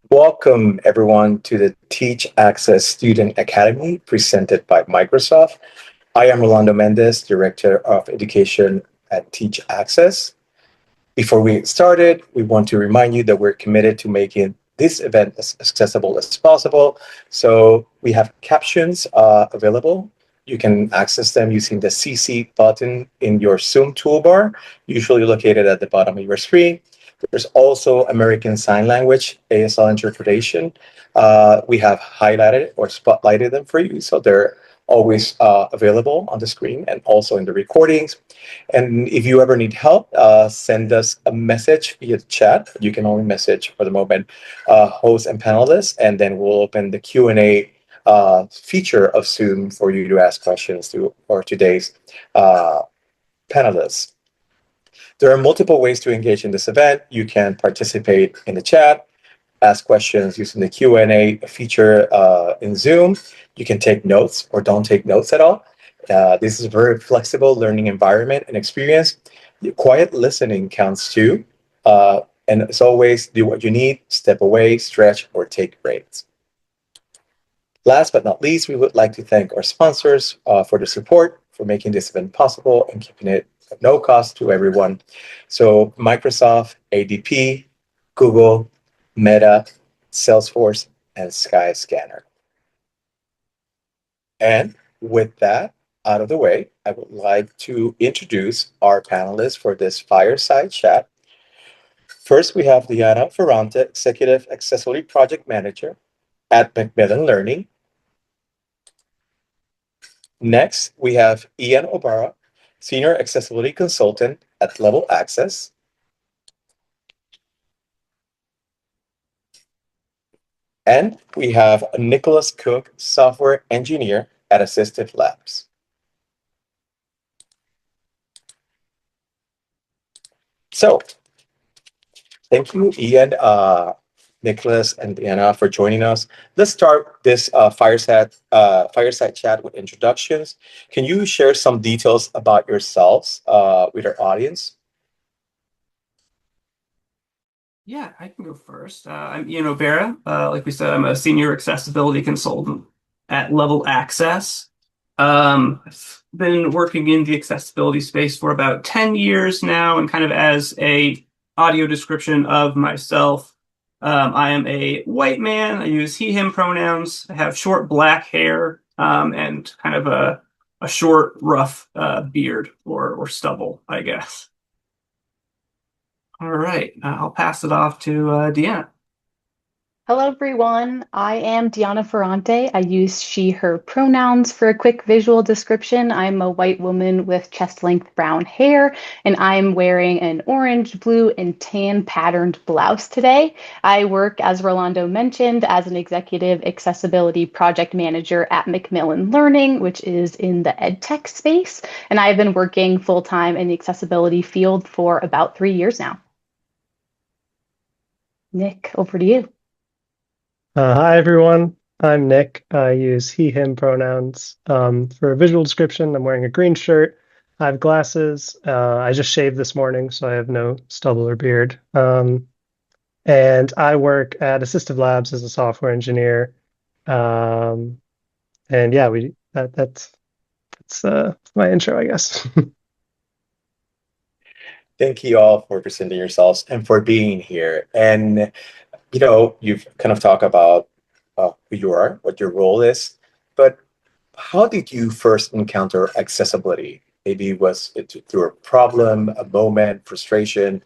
Welcome, everyone, to the Teach Access Student Academy presented by Microsoft. I am Rolando Mendez, Director of Education at Teach Access. Before we get started, we want to remind you that we're committed to making this event as accessible as possible. So we have captions available. You can access them using the CC button in your Zoom toolbar, usually located at the bottom of your screen. There's also American Sign Language, ASL interpretation. We have highlighted or spotlighted them for you, so they're always available on the screen and also in the recordings. And if you ever need help, send us a message via chat. You can only message for the moment hosts and panelists, and then we'll open the Q&A feature of Zoom for you to ask questions to or today's panelists. There are multiple ways to engage in this event. You can participate in the chat, ask questions using the Q&A feature in Zoom. You can take notes or don't take notes at all. This is a very flexible learning environment and experience. Quiet listening counts too. And as always, do what you need, step away, stretch, or take breaks. Last but not least, we would like to thank our sponsors for the support, for making this event possible and keeping it at no cost to everyone. So Microsoft, ADP, Google, Meta, Salesforce, and Skyscanner. And with that out of the way, I would like to introduce our panelists for this fireside chat. First, we have Deanna Ferrante, Executive Accessibility Project Manager at Macmillan Learning. Next, we have Ian Obara, Senior Accessibility Consultant at Level Access. And we have Nicholas Cook, Software Engineer at Assistiv Labs. So, thank you, Ian, Nicholas, and Deanna for joining us. Let's start this fireside chat with introductions. Can you share some details about yourselves with our audience? Yeah, I can go first. I'm Ian O'Bara. Like we said, I'm a senior accessibility consultant at Level Access. I've been working in the accessibility space for about 10 years now, and kind of as a audio description of myself, I am a white man. I use he, him pronouns. I have short black hair, and kind of a short, rough beard or stubble, I guess. All right, I'll pass it off to Deanna. Hello, everyone. I am Deanna Ferrante. I use she, her pronouns. For a quick visual description, I'm a white woman with chest-length brown hair, and I'm wearing an orange, blue, and tan patterned blouse today. I work, as Rolando mentioned, as an executive accessibility project manager at Macmillan Learning, which is in the EdTech space, and I've been working full-time in the accessibility field for about 3 years now. Nick, over to you. Hi, everyone. I'm Nick. I use he, him pronouns. For a visual description, I'm wearing a green shirt. I have glasses. I just shaved this morning, so I have no stubble or beard. And I work at Assistiv Labs as a software engineer. And yeah, that's my intro, I guess. Thank you all for presenting yourselves and for being here. And you've kind of talked about who you are, what your role is, but how did you first encounter accessibility? Maybe was it through a problem, a moment, frustration?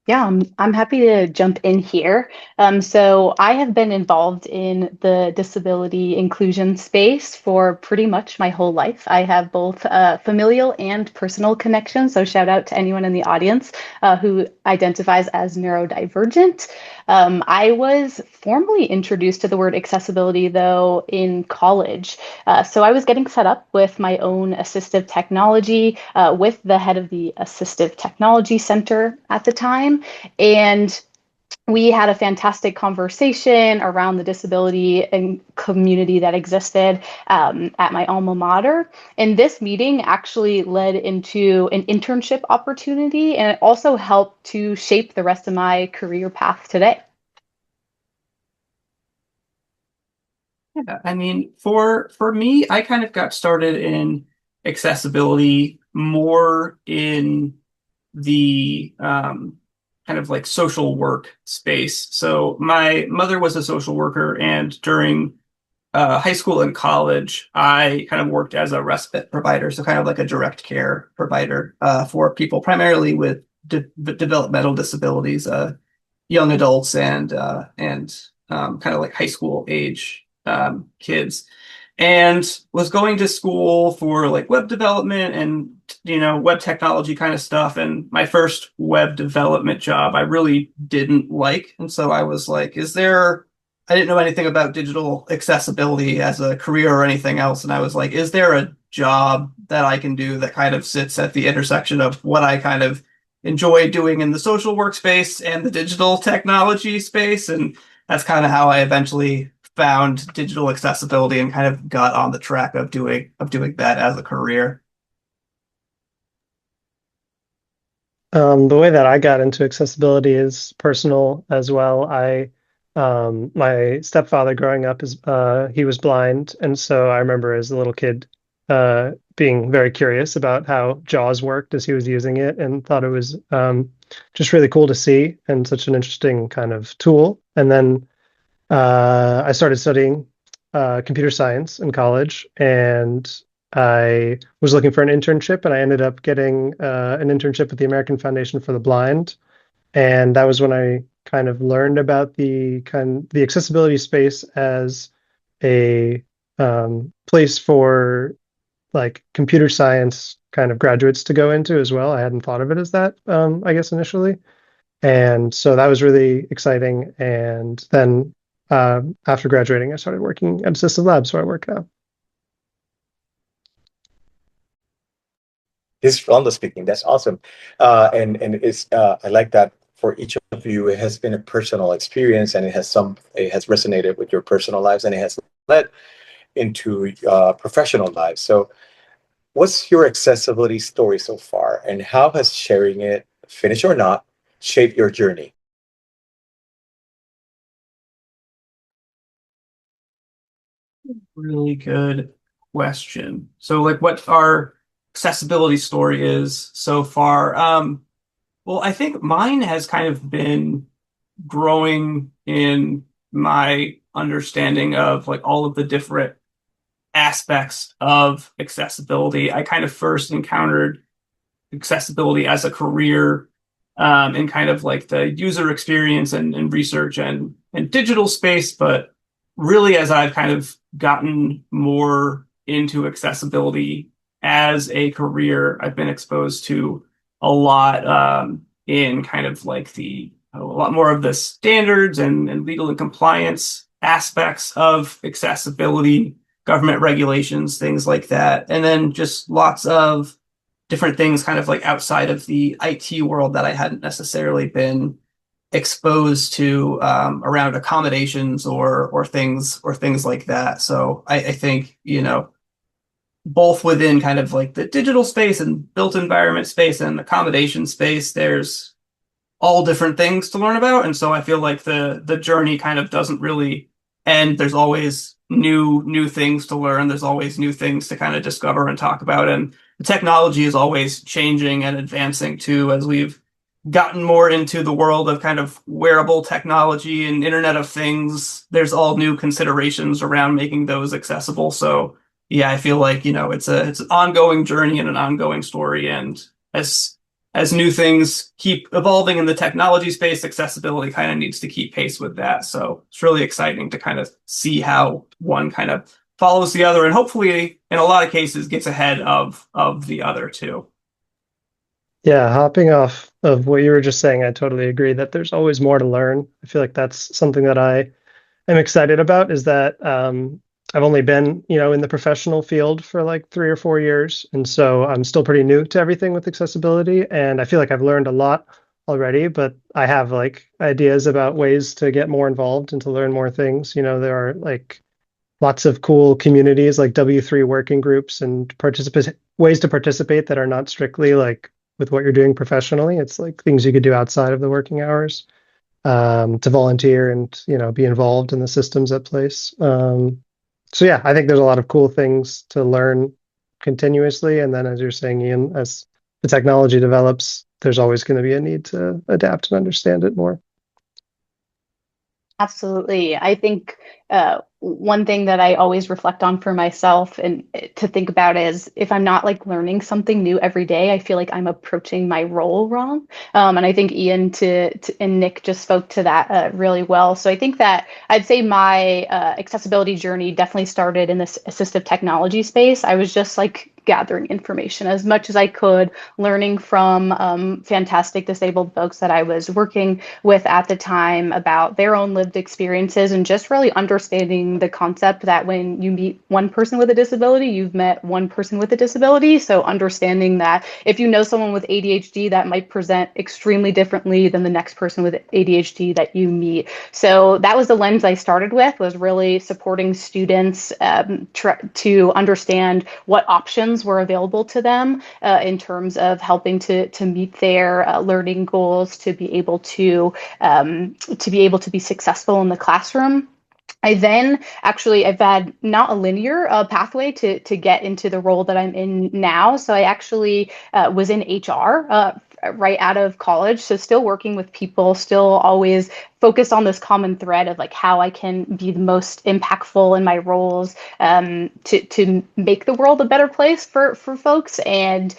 Yeah, I'm happy to jump in here. So I have been involved in the disability inclusion space for pretty much my whole life. I have both familial and personal connections. So shout out to anyone in the audience who identifies as neurodivergent. I was formally introduced to the word accessibility, though, in college. So I was getting set up with my own assistive technology with the head of the Assistive Technology Center at the time. And we had a fantastic conversation around the disability and community that existed at my alma mater. And this meeting actually led into an internship opportunity, and it also helped to shape the rest of my career path today. Yeah, I mean, for me, I kind of got started in accessibility more in the kind of like social work space. So my mother was a social worker, and during high school and college, I kind of worked as a respite provider, so kind of like a direct care provider for people primarily with developmental disabilities, young adults, and kind of like high school age kids, and was going to school for like web development and web technology kind of stuff. And my first web development job I really didn't like, and so I was like, I didn't know anything about digital accessibility as a career or anything else. And I was like, is there a job that I can do that kind of sits at the intersection of what I kind of enjoy doing in the social workspace and the digital technology space? And that's kind of how I eventually found digital accessibility and kind of got on the track of doing that as a career. The way that I got into accessibility is personal as well. My stepfather growing up he was blind, and so I remember as a little kid, being very curious about how JAWS worked as he was using it, and thought it was just really cool to see and such an interesting kind of tool. And then I started studying computer science in college, and I was looking for an internship, and I ended up getting an internship with the American Foundation for the Blind. And that was when I kind of learned about the accessibility space as a place for like computer science kind of graduates to go into as well. I hadn't thought of it as that, I guess, initially. And so that was really exciting. And then after graduating, I started working at Assistiv Labs, where I work now. This is Rolando speaking. That's awesome. And it's I like that for each of you, it has been a personal experience, and it has resonated with your personal lives, and it has led into professional lives. So what's your accessibility story so far, and how has sharing it, finish or not, shaped your journey? Really good question. So, like, what our accessibility story is so far? Well, I think mine has kind of been growing in my understanding of like all of the different aspects of accessibility. I kind of first encountered accessibility as a career in kind of like the user experience and research and digital space. But really, as I've kind of gotten more into accessibility as a career, I've been exposed to a lot in kind of like a lot more of the standards and legal and compliance aspects of accessibility, government regulations, things like that. And then just lots of different things kind of like outside of the IT world that I hadn't necessarily been exposed to around accommodations or things like that. So I think, both within kind of like the digital space and built environment space and accommodation space, there's all different things to learn about. And so I feel like the journey kind of doesn't really end. There's always new things to learn. There's always new things to kind of discover and talk about. And the technology is always changing and advancing too, as we've gotten more into the world of kind of wearable technology and Internet of Things. There's all new considerations around making those accessible. So yeah, I feel like, it's an ongoing journey and an ongoing story. And as new things keep evolving in the technology space, accessibility kind of needs to keep pace with that. So it's really exciting to kind of see how one kind of follows the other, and hopefully in a lot of cases gets ahead of the other too. Yeah, hopping off of what you were just saying, I totally agree that there's always more to learn. I feel like that's something that I am excited about, is that I've only been, in the professional field for like 3 or 4 years. And so I'm still pretty new to everything with accessibility. And I feel like I've learned a lot already, but I have like ideas about ways to get more involved and to learn more things. There are like lots of cool communities like W3 working groups and participate ways to participate that are not strictly like with what you're doing professionally. It's like things you could do outside of the working hours, to volunteer and be involved in the systems at place. So yeah, I think there's a lot of cool things to learn continuously. And then, as you're saying, Ian, as the technology develops, there's always going to be a need to adapt and understand it more. Absolutely. I think one thing that I always reflect on for myself and to think about is if I'm not like learning something new every day, I feel like I'm approaching my role wrong. And I think Ian and Nick just spoke to that really well. So I think that I'd say my accessibility journey definitely started in this assistive technology space. I was just like gathering information as much as I could, learning from fantastic disabled folks that I was working with at the time about their own lived experiences, and just really understanding the concept that when you meet one person with a disability, you've met one person with a disability. So understanding that if you know someone with ADHD, that might present extremely differently than the next person with ADHD that you meet. So that was the lens I started with, was really supporting students to understand what options were available to them in terms of helping to meet their learning goals, to be able to be successful in the classroom. I've had not a linear pathway to get into the role that I'm in now. So I actually was in HR right out of college. So still working with people, still always focused on this common thread of like how I can be the most impactful in my roles to make the world a better place for folks. And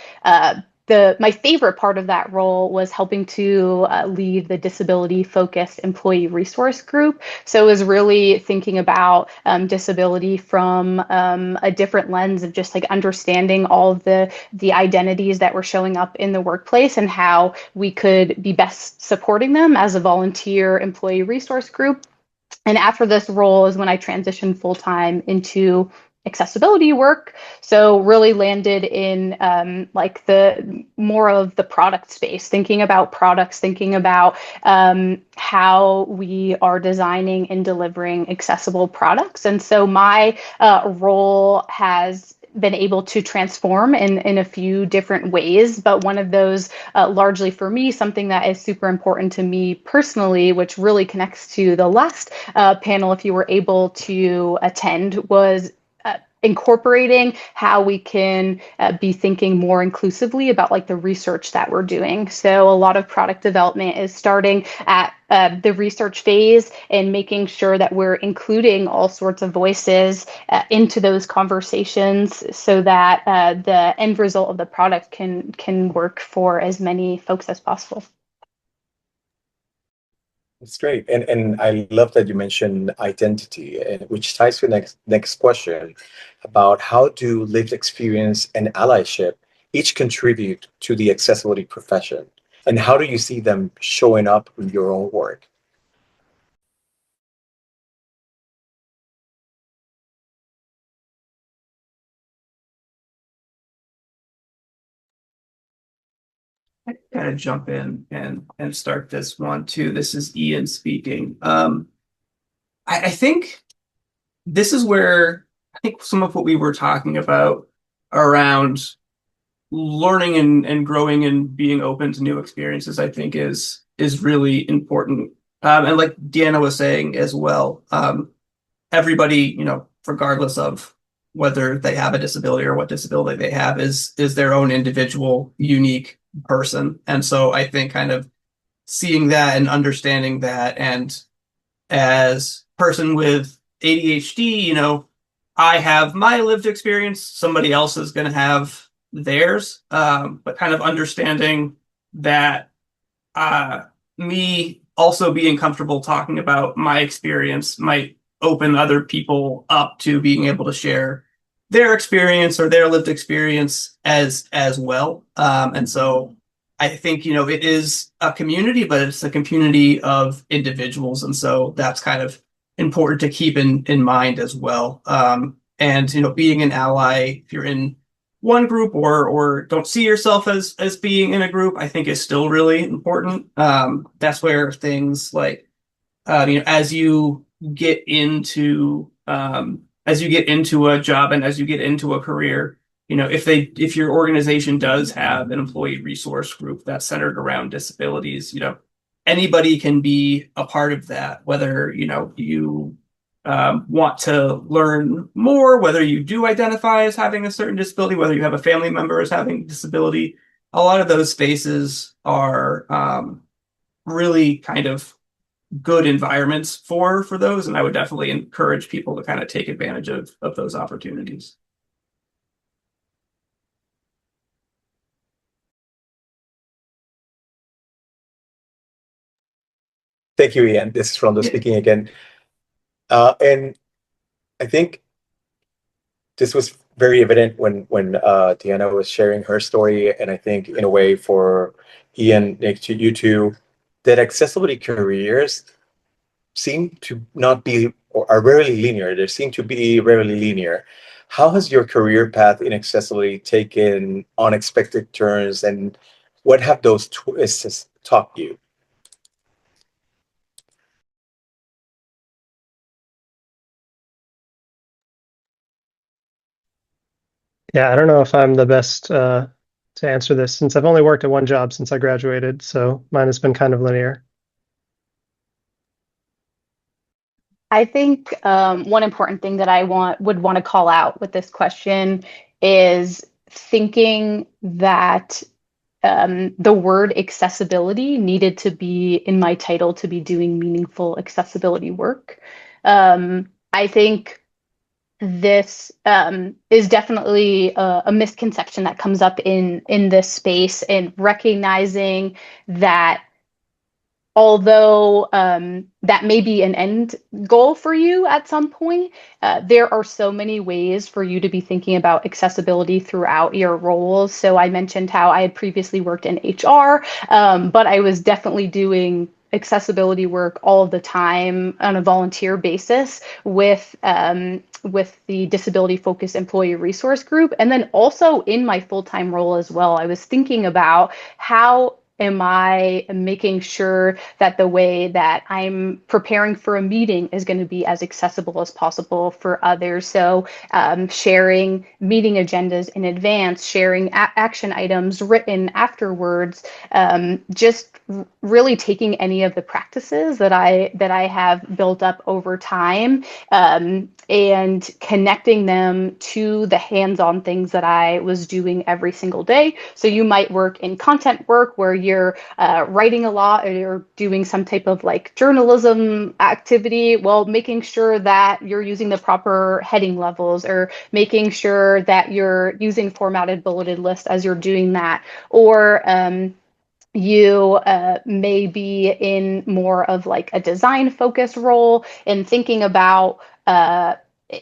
my favorite part of that role was helping to lead the disability focused employee resource group. So it was really thinking about disability from a different lens of just like understanding all of the identities that were showing up in the workplace and how we could be best supporting them as a volunteer employee resource group. And after this role is when I transitioned full time into accessibility work. So really landed in like the more of the product space, thinking about products, thinking about how we are designing and delivering accessible products. And so my role has been able to transform in a few different ways. But one of those, largely for me, something that is super important to me personally, which really connects to the last panel, if you were able to attend, was incorporating how we can be thinking more inclusively about like the research that we're doing. So a lot of product development is starting at the research phase and making sure that we're including all sorts of voices into those conversations so that the end result of the product can work for as many folks as possible. It's great. And I love that you mentioned identity, which ties to the next question about how do lived experience and allyship each contribute to the accessibility profession? And how do you see them showing up in your own work? I kind of jump in and start this one too. This is Ian speaking. I think this is where I think some of what we were talking about around learning and growing and being open to new experiences, I think is really important. And like Deanna was saying as well, everybody, regardless of whether they have a disability or what disability they have, is their own individual, unique person. And so I think kind of seeing that and understanding that, and as person with ADHD, I have my lived experience, somebody else is going to have theirs, but kind of understanding that me also being comfortable talking about my experience might open other people up to being able to share their experience or their lived experience as well. And so I think, it is a community, but it's a community of individuals. And so that's kind of important to keep in mind as well. And, being an ally, if you're in one group or don't see yourself as being in a group, I think is still really important. That's where things like as you get into a job and as you get into a career, if your organization does have an employee resource group that's centered around disabilities, anybody can be a part of that, whether you want to learn more, whether you do identify as having a certain disability, whether you have a family member as having a disability. A lot of those spaces are really kind of good environments for those, and I would definitely encourage people to kind of take advantage of those opportunities. Thank you, Ian. This is Rondo speaking again. And I think this was very evident when Deanna was sharing her story, and I think in a way for Ian, Nick, to you too, that accessibility careers seem to not be or are rarely linear. They seem to be rarely linear. How has your career path in accessibility taken unexpected turns, and what have those twists taught you? Yeah, I don't know if I'm the best to answer this since I've only worked at one job since I graduated, so mine has been kind of linear. I think one important thing that I would want to call out with this question is thinking that the word accessibility needed to be in my title to be doing meaningful accessibility work. I think this is definitely a misconception that comes up in this space, and recognizing that although that may be an end goal for you at some point, there are so many ways for you to be thinking about accessibility throughout your roles. So I mentioned how I had previously worked in HR, but I was definitely doing accessibility work all of the time on a volunteer basis with the disability focused employee resource group. And then also in my full-time role as well, I was thinking about how am I making sure that the way that I'm preparing for a meeting is going to be as accessible as possible for others? So sharing meeting agendas in advance, sharing action items written afterwards, just really taking any of the practices that I have built up over time, and connecting them to the hands-on things that I was doing every single day. So you might work in content work where you're writing a lot, or you're doing some type of like journalism activity. Well, making sure that you're using the proper heading levels, or making sure that you're using formatted bulleted lists as you're doing that. Or you may be in more of like a design focused role and thinking about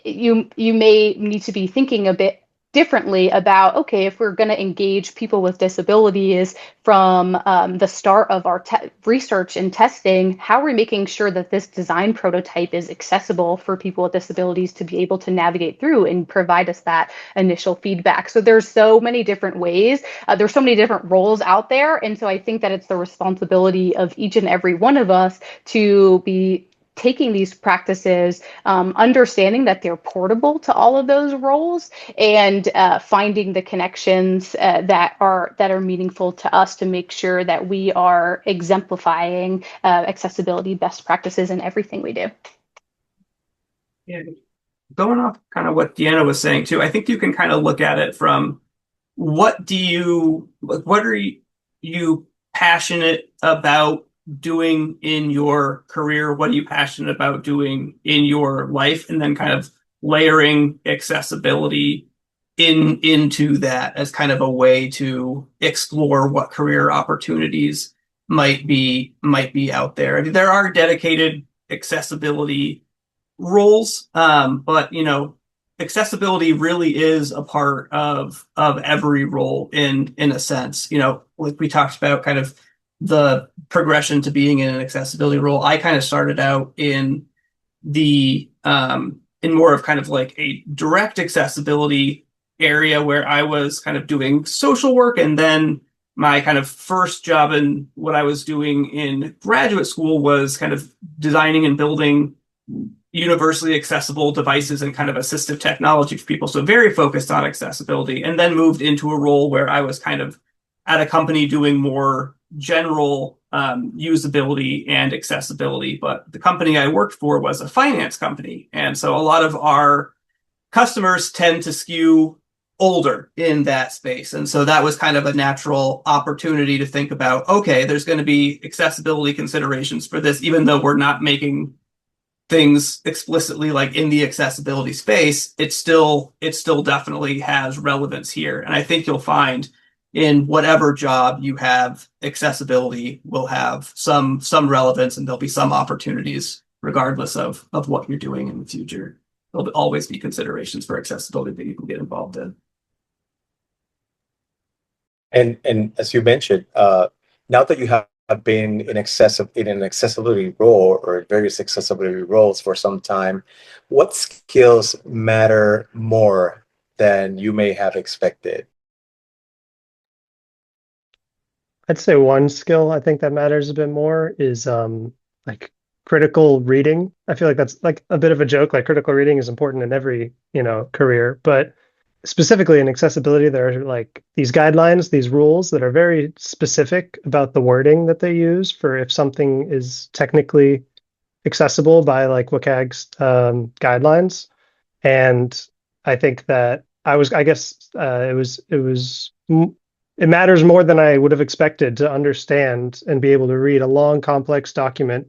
you may need to be thinking a bit differently about, okay, if we're going to engage people with disabilities from the start of our research and testing, how are we making sure that this design prototype is accessible for people with disabilities to be able to navigate through and provide us that initial feedback? So there's so many different ways, there's so many different roles out there. And so I think that it's the responsibility of each and every one of us to be taking these practices, understanding that they're portable to all of those roles, and finding the connections that are meaningful to us to make sure that we are exemplifying accessibility best practices in everything we do. Yeah, going off kind of what Deanna was saying too, I think you can kind of look at it from what are you passionate about doing in your career? What are you passionate about doing in your life? And then kind of layering accessibility into that as kind of a way to explore what career opportunities might be out there. I mean, there are dedicated accessibility roles, but accessibility really is a part of every role in a sense. Like we talked about kind of the progression to being in an accessibility role. I kind of started out in the in more of kind of like a direct accessibility area where I was kind of doing social work, and then my kind of first job in what I was doing in graduate school was kind of designing and building universally accessible devices and kind of assistive technology for people. So very focused on accessibility, and then moved into a role where I was kind of at a company doing more general usability and accessibility. But the company I worked for was a finance company. And so a lot of our customers tend to skew older in that space. And so that was kind of a natural opportunity to think about, okay, there's going to be accessibility considerations for this, even though we're not making things explicitly like in the accessibility space, it still definitely has relevance here. And I think you'll find in whatever job you have, accessibility will have some relevance, and there'll be some opportunities regardless of what you're doing in the future. There'll always be considerations for accessibility that you can get involved in. And as you mentioned, now that you have been in an accessibility role or various accessibility roles for some time, what skills matter more than you may have expected? I'd say one skill I think that matters a bit more is like critical reading. I feel like that's like a bit of a joke. Like critical reading is important in every, career, but specifically in accessibility, there are like these guidelines, these rules that are very specific about the wording that they use for if something is technically accessible by like WCAG's guidelines. And I think that I guess it matters more than I would have expected to understand and be able to read a long, complex document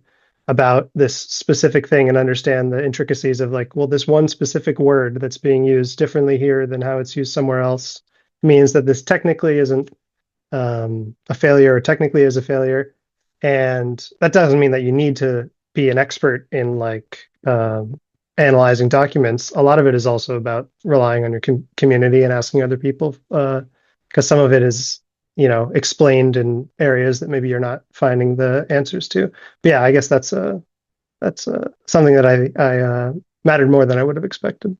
about this specific thing and understand the intricacies of like, well, this one specific word that's being used differently here than how it's used somewhere else means that this technically isn't a failure or technically is a failure. And that doesn't mean that you need to be an expert in like analyzing documents. A lot of it is also about relying on your community and asking other people because some of it is explained in areas that maybe you're not finding the answers to. But yeah, I guess that's something that I mattered more than I would have expected.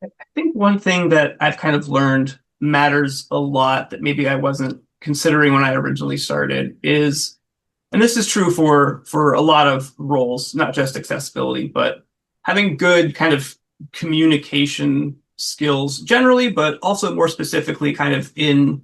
I think one thing that I've kind of learned matters a lot that maybe I wasn't considering when I originally started is, and this is true for a lot of roles, not just accessibility, but having good kind of communication skills generally, but also more specifically kind of in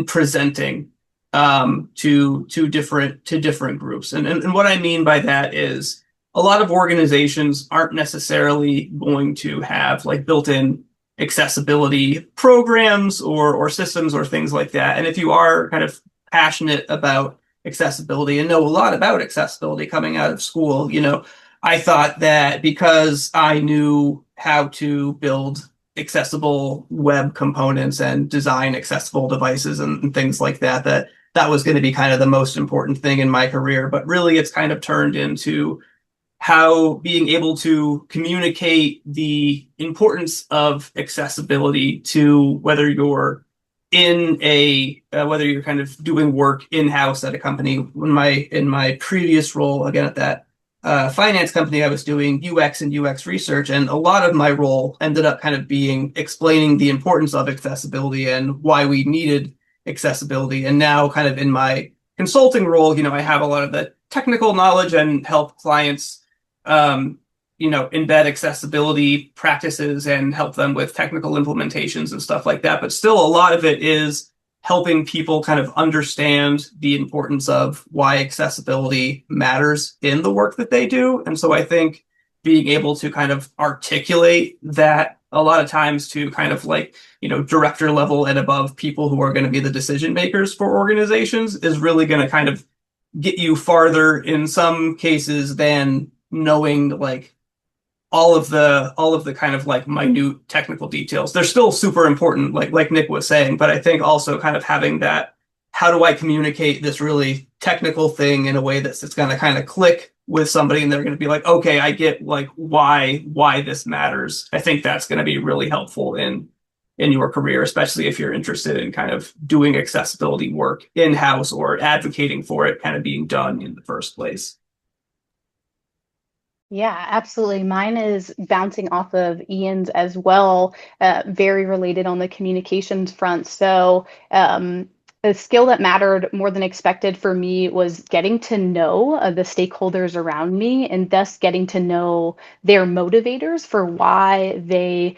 presenting to different groups. And what I mean by that is a lot of organizations aren't necessarily going to have like built-in accessibility programs or systems or things like that. And if you are kind of passionate about accessibility and know a lot about accessibility coming out of school, I thought that because I knew how to build accessible web components and design accessible devices and things like that, that was going to be kind of the most important thing in my career. But really, it's kind of turned into how being able to communicate the importance of accessibility to whether you're whether you're kind of doing work in-house at a company. In my previous role, again at that finance company, I was doing UX and UX research, and a lot of my role ended up kind of being explaining the importance of accessibility and why we needed accessibility. And now kind of in my consulting role, I have a lot of the technical knowledge and help clients embed accessibility practices and help them with technical implementations and stuff like that. But still, a lot of it is helping people kind of understand the importance of why accessibility matters in the work that they do. And so I think being able to kind of articulate that a lot of times to kind of like, director level and above people who are going to be the decision makers for organizations is really going to kind of get you farther in some cases than knowing like all of the kind of like minute technical details. They're still super important, like Nick was saying, but I think also kind of having that, how do I communicate this really technical thing in a way that's going to kind of click with somebody and they're going to be like, okay, I get like why this matters. I think that's going to be really helpful in your career, especially if you're interested in kind of doing accessibility work in-house or advocating for it kind of being done in the first place. Yeah, absolutely. Mine is bouncing off of Ian's as well, very related on the communications front. So, a skill that mattered more than expected for me was getting to know the stakeholders around me and thus getting to know their motivators for why they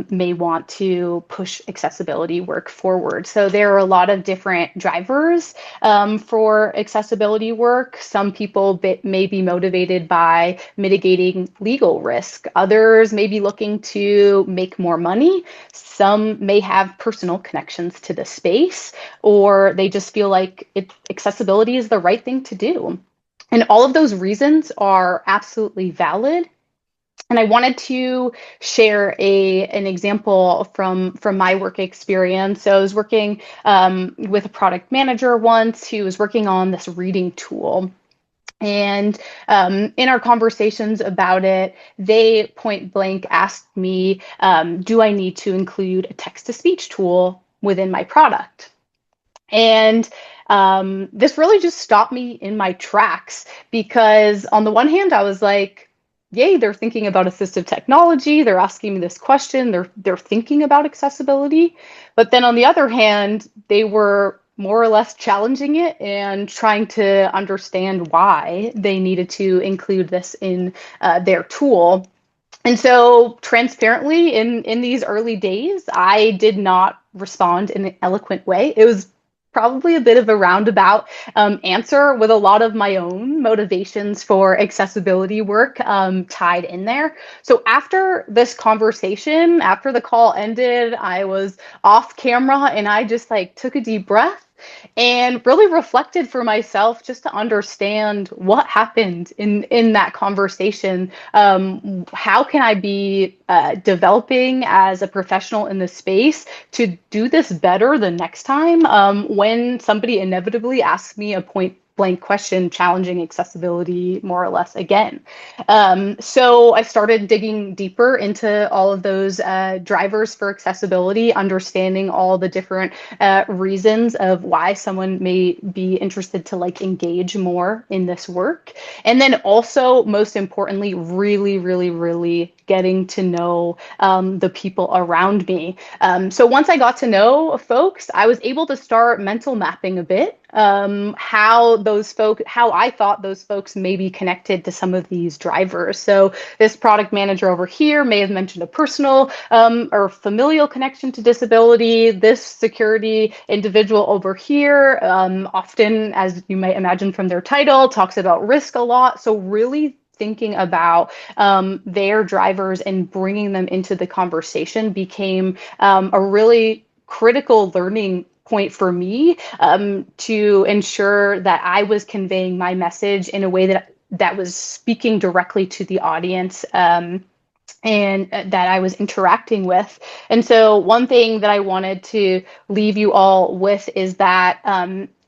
may want to push accessibility work forward. So, there are a lot of different drivers for accessibility work. Some people may be motivated by mitigating legal risk. Others may be looking to make more money. Some may have personal connections to the space, or they just feel like accessibility is the right thing to do. And all of those reasons are absolutely valid. And I wanted to share an example from my work experience. So I was working with a product manager once who was working on this reading tool. And in our conversations about it, they point blank asked me, do I need to include a text to speech tool within my product? And this really just stopped me in my tracks because, on the one hand, I was like, yay, they're thinking about assistive technology. They're asking me this question. They're thinking about accessibility. But then on the other hand, they were more or less challenging it and trying to understand why they needed to include this in their tool. And so, transparently, in these early days, I did not respond in an eloquent way. It was probably a bit of a roundabout answer with a lot of my own motivations for accessibility work tied in there. So after this conversation, after the call ended, I was off camera and I just like took a deep breath and really reflected for myself just to understand what happened in that conversation. How can I be developing as a professional in the space to do this better the next time when somebody inevitably asks me a point blank question challenging accessibility more or less again. So I started digging deeper into all of those drivers for accessibility, understanding all the different reasons of why someone may be interested to like engage more in this work. And then also, most importantly, really, really, really getting to know the people around me. So once I got to know folks, I was able to start mental mapping a bit how I thought those folks may be connected to some of these drivers. So this product manager over here may have mentioned a personal or familial connection to disability. This security individual over here, often, as you might imagine from their title, talks about risk a lot. So really thinking about their drivers and bringing them into the conversation became a really critical learning point for me to ensure that I was conveying my message in a way that was speaking directly to the audience and that I was interacting with. And so one thing that I wanted to leave you all with is that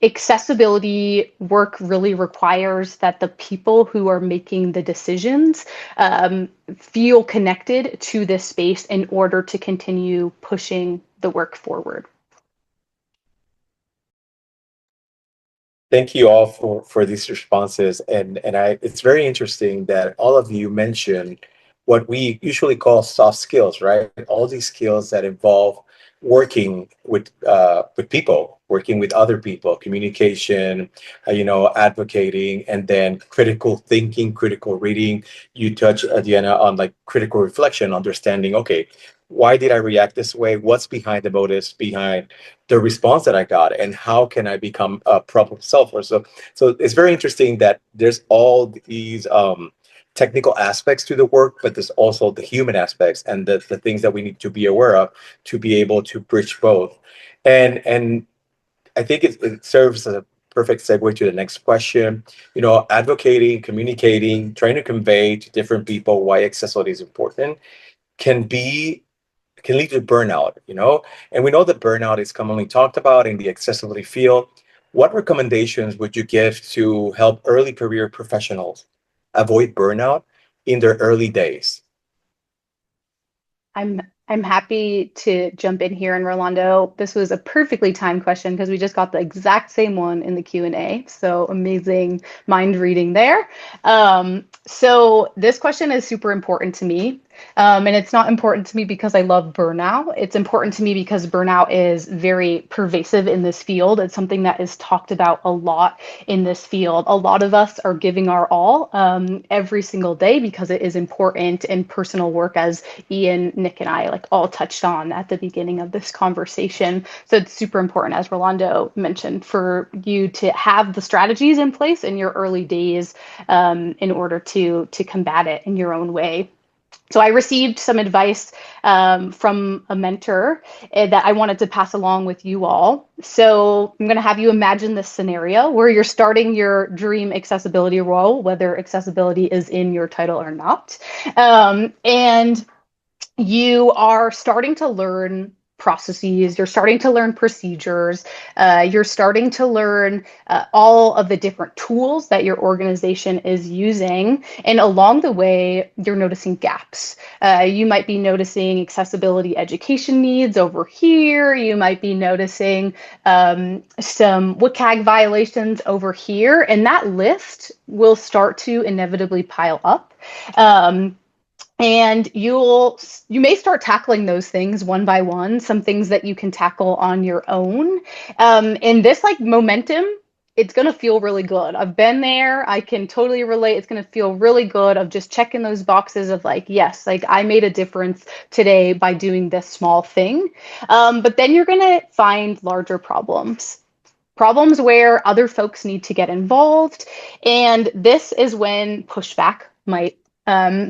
accessibility work really requires that the people who are making the decisions feel connected to this space in order to continue pushing the work forward. Thank you all for these responses. And it's very interesting that all of you mentioned what we usually call soft skills, right? All these skills that involve working with people, working with other people, communication, advocating, and then critical thinking, critical reading. You touch, Deanna, on like critical reflection, understanding, okay, why did I react this way? What's behind the motives behind the response that I got, and how can I become a problem solver? So it's very interesting that there's all these technical aspects to the work, but there's also the human aspects and the things that we need to be aware of to be able to bridge both. And I think it serves as a perfect segue to the next question. Advocating, communicating, trying to convey to different people why accessibility is important can be can lead to burnout. And we know that burnout is commonly talked about in the accessibility field. What recommendations would you give to help early career professionals avoid burnout in their early days? I'm I'm happy to jump in here. And Rolando, this was a perfectly timed question because we just got the exact same one in the Q&A. So amazing mind reading there. So this question is super important to me. And it's not important to me because I love burnout. It's important to me because burnout is very pervasive in this field. It's something that is talked about a lot in this field. A lot of us are giving our all every single day because it is important in personal work, as Ian, Nick, and I like all touched on at the beginning of this conversation. So it's super important, as Rolando mentioned, for you to have the strategies in place in your early days in order to combat it in your own way. So I received some advice from a mentor that I wanted to pass along with you all. So I'm going to have you imagine this scenario where you're starting your dream accessibility role, whether accessibility is in your title or not. And you are starting to learn processes, you're starting to learn procedures, you're starting to learn all of the different tools that your organization is using. And along the way, you're noticing gaps. You might be noticing accessibility education needs over here. You might be noticing some WCAG violations over here. And that list will start to inevitably pile up. And you may start tackling those things one by one, some things that you can tackle on your own. And this like momentum, it's going to feel really good. I've been there. I can totally relate. It's going to feel really good of just checking those boxes of like, yes, like I made a difference today by doing this small thing. But then you're going to find larger problems where other folks need to get involved. And this is when pushback might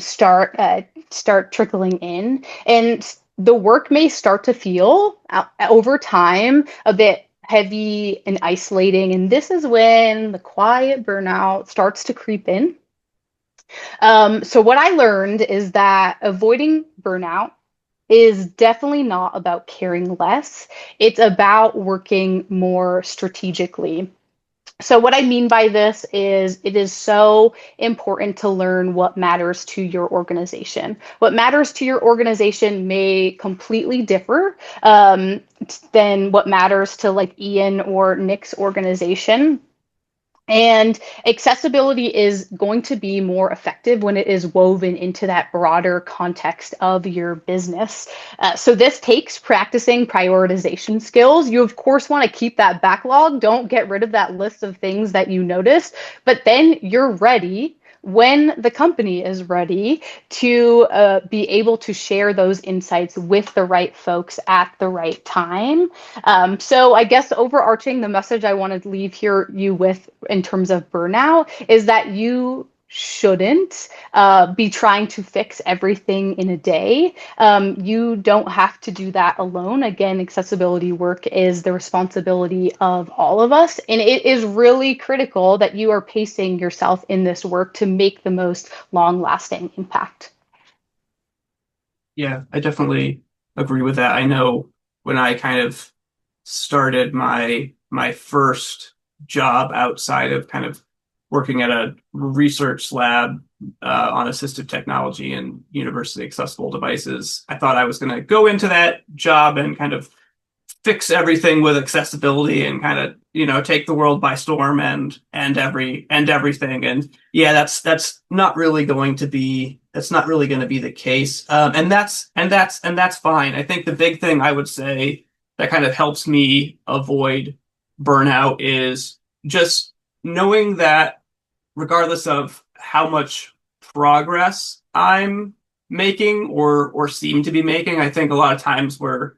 start trickling in, and the work may start to feel over time a bit heavy and isolating. And this is when the quiet burnout starts to creep in. So what I learned is that avoiding burnout is definitely not about caring less. It's about working more strategically. So what I mean by this is it is so important to learn what matters to your organization. What matters to your organization may completely differ than what matters to like Ian or Nick's organization. And accessibility is going to be more effective when it is woven into that broader context of your business. So this takes practicing prioritization skills. You, of course, want to keep that backlog. Don't get rid of that list of things that you notice, but then you're ready when the company is ready to be able to share those insights with the right folks at the right time. So I guess overarching the message I want to leave you with in terms of burnout is that you shouldn't be trying to fix everything in a day. You don't have to do that alone. Again, accessibility work is the responsibility of all of us. And it is really critical that you are pacing yourself in this work to make the most long-lasting impact. Yeah, I definitely agree with that. I know when I kind of started my first job outside of kind of working at a research lab on assistive technology and university accessible devices, I thought I was going to go into that job and kind of fix everything with accessibility and kind of, you know, take the world by storm and everything. And yeah, that's not really going to be the case. And that's fine. I think the big thing I would say that kind of helps me avoid burnout is just knowing that regardless of how much progress I'm making or seem to be making, I think a lot of times we're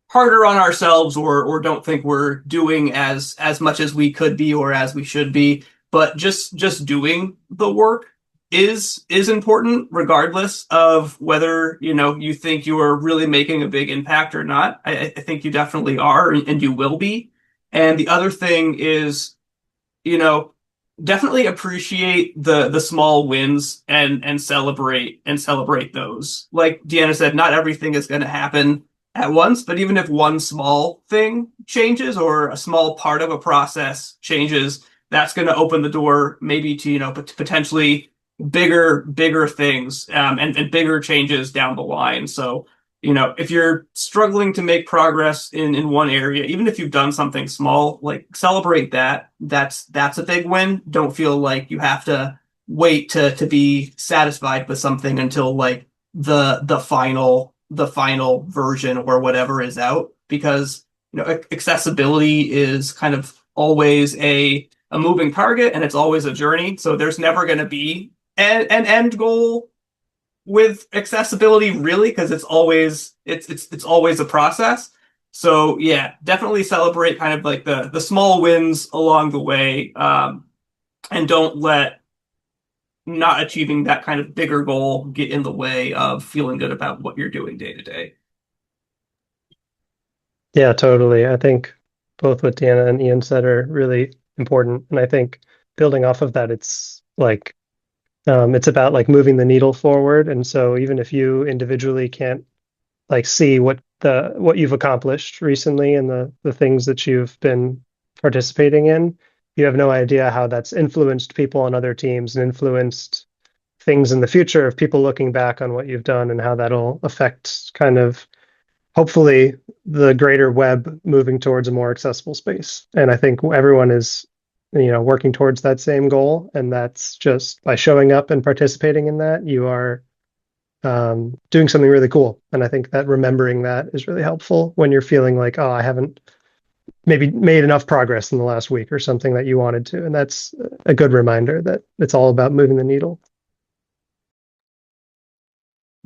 harder on ourselves or don't think we're doing as much as we could be or as we should be. But just doing the work is important regardless of whether, you know, you think you are really making a big impact or not. I think you definitely are, and you will be. And the other thing is, you know, definitely appreciate the small wins and celebrate those. Like Deanna said, not everything is going to happen at once, but even if one small thing changes or a small part of a process changes, that's going to open the door maybe to, you know, potentially bigger things and bigger changes down the line. So, if you're struggling to make progress in one area, even if you've done something small, like celebrate that. That's a big win. Don't feel like you have to wait to be satisfied with something until like the final version or whatever is out, because accessibility is kind of always a moving target, and it's always a journey. So there's never going to be an end goal with accessibility, really, because it's always a process. So yeah, definitely celebrate kind of like the small wins along the way, and don't let not achieving that kind of bigger goal get in the way of feeling good about what you're doing day to day. Yeah, totally. I think both what Deanna and Ian said are really important. And I think building off of that, it's about like moving the needle forward. And so even if you individually can't like see what you've accomplished recently and the things that you've been participating in, you have no idea how that's influenced people on other teams and influenced things in the future of people looking back on what you've done and how that'll affect kind of hopefully the greater web moving towards a more accessible space. And I think everyone is, working towards that same goal. And that's just by showing up and participating in that, you are doing something really cool. And I think that remembering that is really helpful when you're feeling like, oh, I haven't maybe made enough progress in the last week or something that you wanted to. And that's a good reminder that it's all about moving the needle.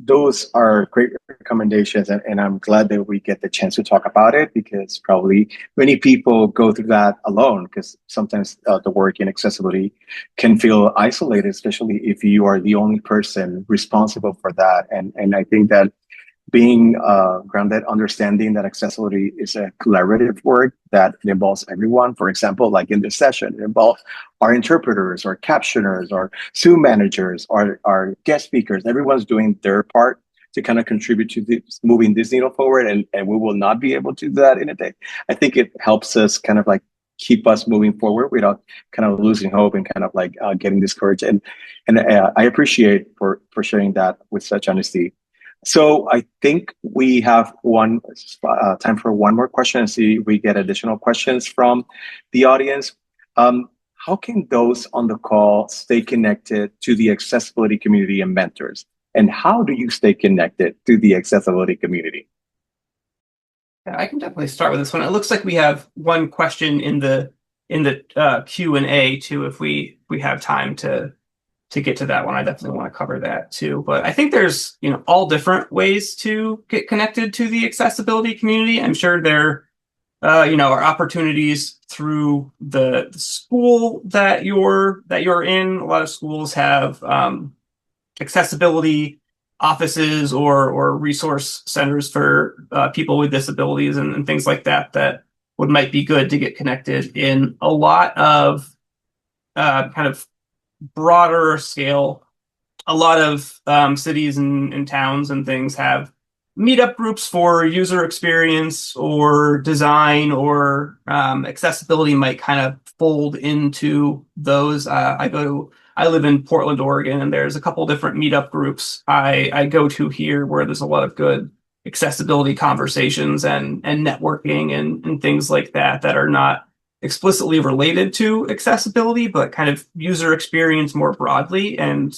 Those are great recommendations, and I'm glad that we get the chance to talk about it, because probably many people go through that alone, because sometimes the work in accessibility can feel isolated, especially if you are the only person responsible for that. And I think that being grounded, understanding that accessibility is a collaborative work that involves everyone. For example, like in this session, it involves our interpreters, our captioners, our Zoom managers, our guest speakers. Everyone's doing their part to kind of contribute to moving this needle forward, and we will not be able to do that in a day. I think it helps us kind of like keep us moving forward without kind of losing hope and kind of like getting discouraged. And I appreciate for sharing that with such honesty. So I think we have one time for one more question and see if we get additional questions from the audience. How can those on the call stay connected to the accessibility community and mentors? And how do you stay connected to the accessibility community? Yeah, I can definitely start with this one. It looks like we have one question in the Q&A too, if we have time to get to that one. I definitely want to cover that too. But I think there's, all different ways to get connected to the accessibility community. I'm sure there, are opportunities through the school that you're in. A lot of schools have accessibility offices or resource centers for people with disabilities and things like that might be good to get connected in. A lot of kind of broader scale, a lot of cities and towns and things have meetup groups for user experience or design, or accessibility might kind of fold into those. I live in Portland, Oregon, and there's a couple different meetup groups I go to here where there's a lot of good accessibility conversations and networking and things like that are not explicitly related to accessibility, but kind of user experience more broadly. And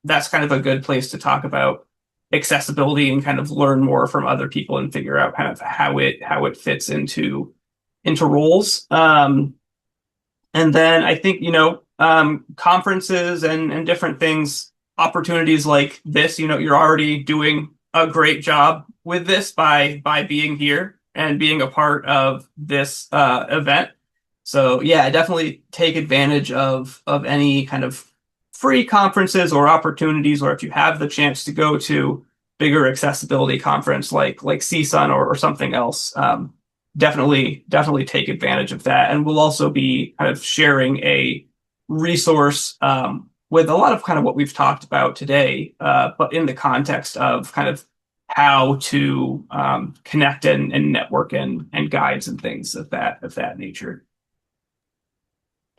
that's kind of a good place to talk about accessibility and kind of learn more from other people and figure out kind of how it fits into roles. And then I think, conferences and different things, opportunities like this, you're already doing a great job with this by being here and being a part of this event. So yeah, definitely take advantage of any kind of free conferences or opportunities, or if you have the chance to go to bigger accessibility conference like CSUN or something else, definitely take advantage of that. And we'll also be kind of sharing a resource with a lot of kind of what we've talked about today, but in the context of kind of how to connect and network and guides and things of that nature.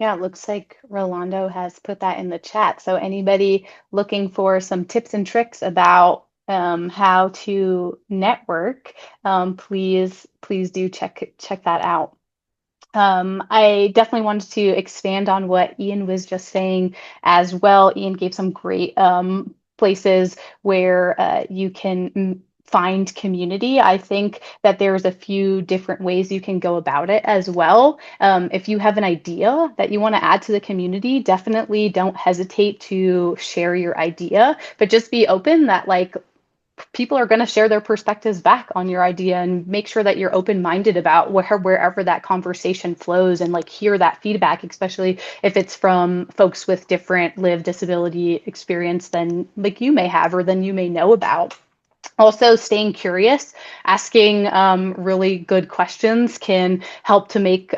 Yeah, it looks like Rolando has put that in the chat. So anybody looking for some tips and tricks about how to network, please do check that out. I definitely wanted to expand on what Ian was just saying as well. Ian gave some great places where you can find community. I think that there's a few different ways you can go about it as well. If you have an idea that you want to add to the community, definitely don't hesitate to share your idea, but just be open that like people are going to share their perspectives back on your idea, and make sure that you're open-minded about wherever that conversation flows, and like hear that feedback, especially if it's from folks with different lived disability experience than like you may have or than you may know about. Also, staying curious, asking really good questions can help to make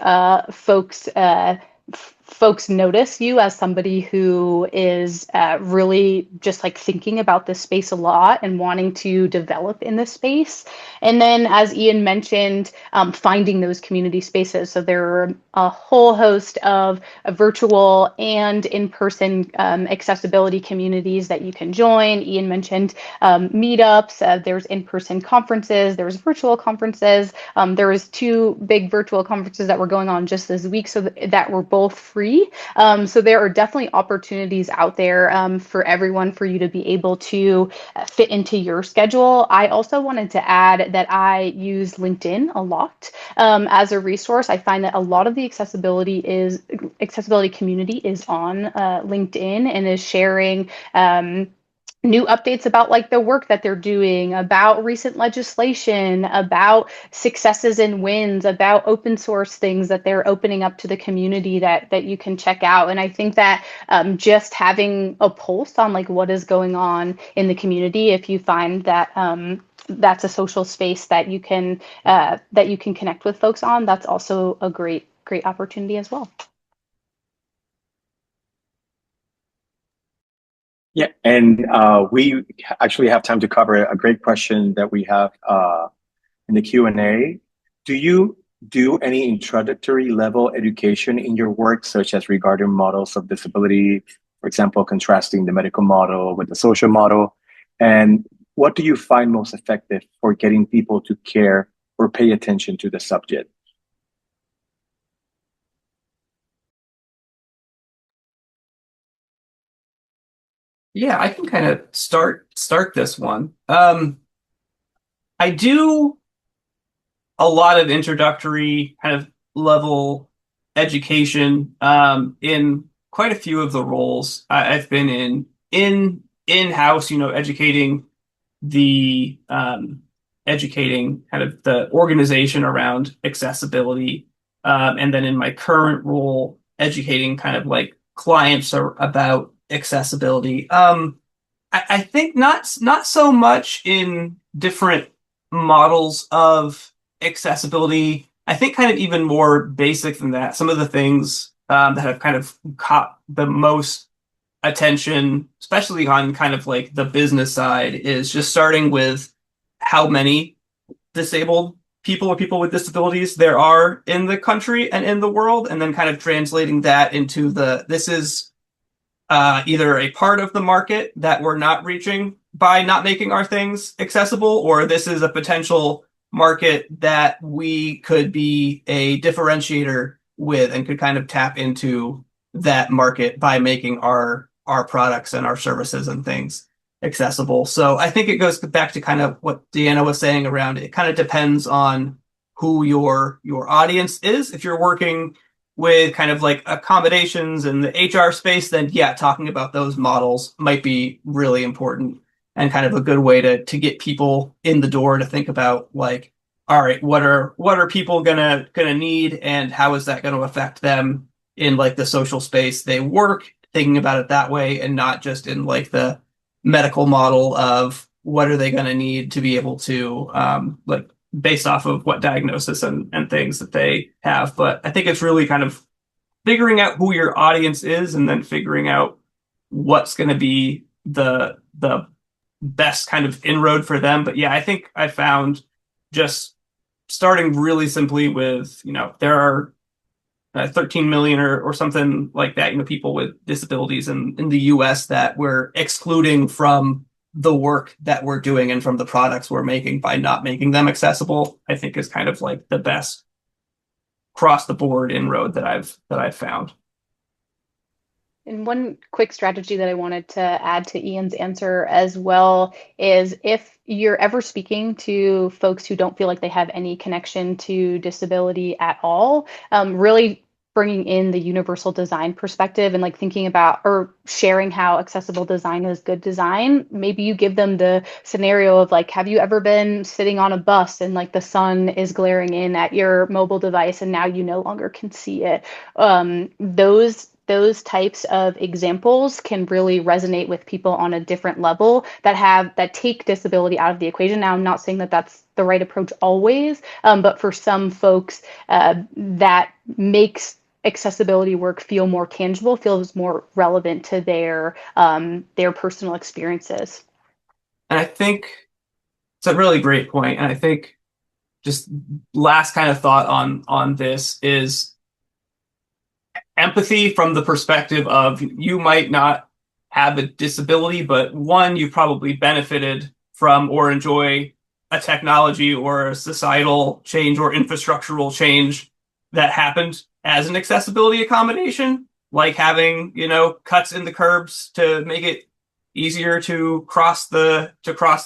folks notice you as somebody who is really just like thinking about this space a lot and wanting to develop in this space. And then, as Ian mentioned, finding those community spaces. So there are a whole host of virtual and in-person accessibility communities that you can join. Ian mentioned meetups. There's in-person conferences. There's virtual conferences. There was 2 big virtual conferences that were going on just this week, so that were both free. So there are definitely opportunities out there for everyone for you to be able to fit into your schedule. I also wanted to add that I use LinkedIn a lot as a resource. I find that a lot of the accessibility community is on LinkedIn and is sharing new updates about like the work that they're doing, about recent legislation, about successes and wins, about open source things that they're opening up to the community that you can check out. And I think that just having a pulse on like what is going on in the community, if you find that that's a social space that you can connect with folks on, that's also a great opportunity as well. Yeah, and we actually have time to cover a great question that we have in the Q&A. Do you do any introductory level education in your work, such as regarding models of disability, for example, contrasting the medical model with the social model? And what do you find most effective for getting people to care or pay attention to the subject? Yeah, I can kind of start this one. I do a lot of introductory kind of level education in quite a few of the roles I've been in-house, educating the educating kind of the organization around accessibility, and then in my current role, educating kind of like clients about accessibility. I think not so much in different models of accessibility. I think kind of even more basic than that. Some of the things that have kind of caught the most attention, especially on kind of like the business side, is just starting with how many disabled people or people with disabilities there are in the country and in the world, and then kind of translating that into this is either a part of the market that we're not reaching by not making our things accessible, or this is a potential market that we could be a differentiator with and could kind of tap into that market by making our products and our services and things accessible. So I think it goes back to kind of what Deanna was saying around it. It kind of depends on who your audience is. If you're working with kind of like accommodations in the HR space, then yeah, talking about those models might be really important and kind of a good way to get people in the door to think about like, all right, what are people gonna need, and how is that going to affect them in like the social space they work, thinking about it that way, and not just in like the medical model of what are they going to need to be able to like based off of what diagnosis and things that they have. But I think it's really kind of figuring out who your audience is and then figuring out what's going to be the best kind of inroad for them. But yeah, I think I found just starting really simply with, there are 13 million or something like that, people with disabilities in the US that we're excluding from the work that we're doing and from the products we're making by not making them accessible, I think is kind of like the best across the board inroad that I've found. And one quick strategy that I wanted to add to Ian's answer as well is if you're ever speaking to folks who don't feel like they have any connection to disability at all, really bringing in the universal design perspective and like thinking about or sharing how accessible design is good design. Maybe you give them the scenario of like, have you ever been sitting on a bus and like the sun is glaring in at your mobile device and now you no longer can see it? Those types of examples can really resonate with people on a different level that take disability out of the equation. Now, I'm not saying that that's the right approach always, but for some folks, that makes accessibility work feel more tangible, feels more relevant to their personal experiences. And I think it's a really great point. And I think just last kind of thought on this is empathy from the perspective of you might not have a disability, but one, you probably benefited from or enjoy a technology or a societal change or infrastructural change that happened as an accessibility accommodation, like having, cuts in the curbs to make it easier to cross the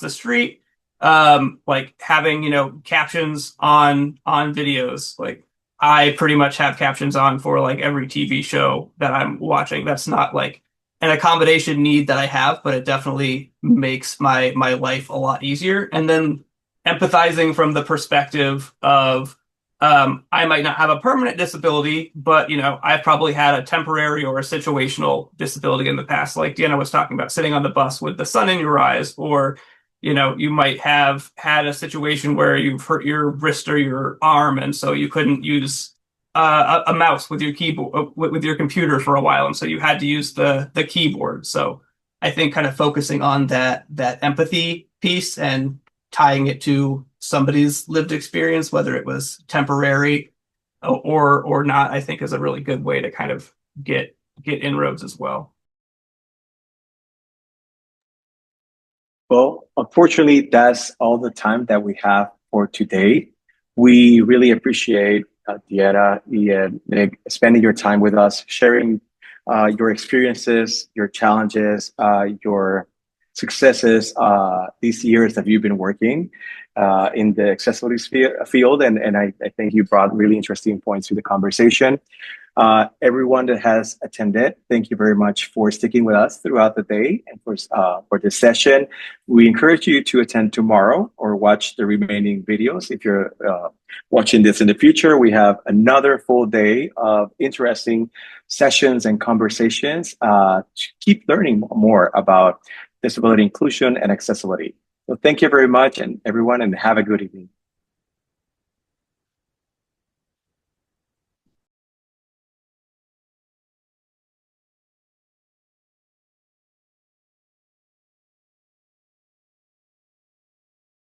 street, like having, captions on videos. Like I pretty much have captions on for like every TV show that I'm watching. That's not like an accommodation need that I have, but it definitely makes my life a lot easier. And then empathizing from the perspective of I might not have a permanent disability, but I've probably had a temporary or a situational disability in the past. Like Deanna was talking about sitting on the bus with the sun in your eyes, or you might have had a situation where you've hurt your wrist or your arm, and so you couldn't use a mouse with your keyboard with your computer for a while, and so you had to use the keyboard. So I think kind of focusing on that empathy piece and tying it to somebody's lived experience, whether it was temporary or not, I think is a really good way to kind of get inroads as well. Well, unfortunately, that's all the time that we have for today. We really appreciate Deanna, Ian, Nick, spending your time with us, sharing your experiences, your challenges, your successes these years that you've been working in the accessibility field. And I think you brought really interesting points to the conversation. Everyone that has attended, thank you very much for sticking with us throughout the day and for this session. We encourage you to attend tomorrow or watch the remaining videos. If you're watching this in the future, we have another full day of interesting sessions and conversations to keep learning more about disability inclusion and accessibility. So thank you very much, and everyone, and have a good evening.